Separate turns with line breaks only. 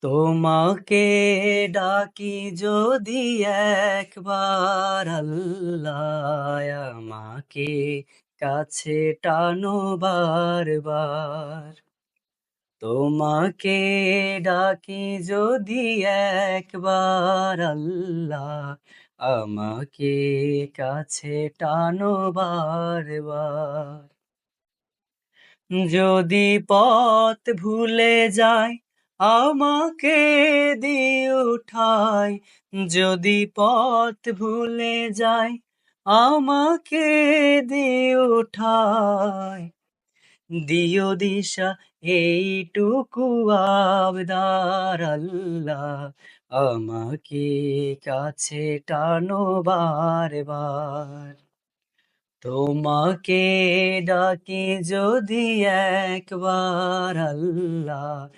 তোমাকে ডাকি যদি একবার আল্লাহ, আমাকে কাছে টানো বারবার। তোমাকে ডাকি যদি একবার আল্লাহ, আমাকে কাছে টানো বারবার। যদি পথ ভুলে যাই আমাকে দিও ঠাই, যদি পথ ভুলে যাই আমাকে দিও ঠাই। দিও দিশা এইটুকু আবদার আল্লাহ, আমাকে কাছে টানো বারবার। তোমাকে ডাকি যদি একবার আল্লাহ,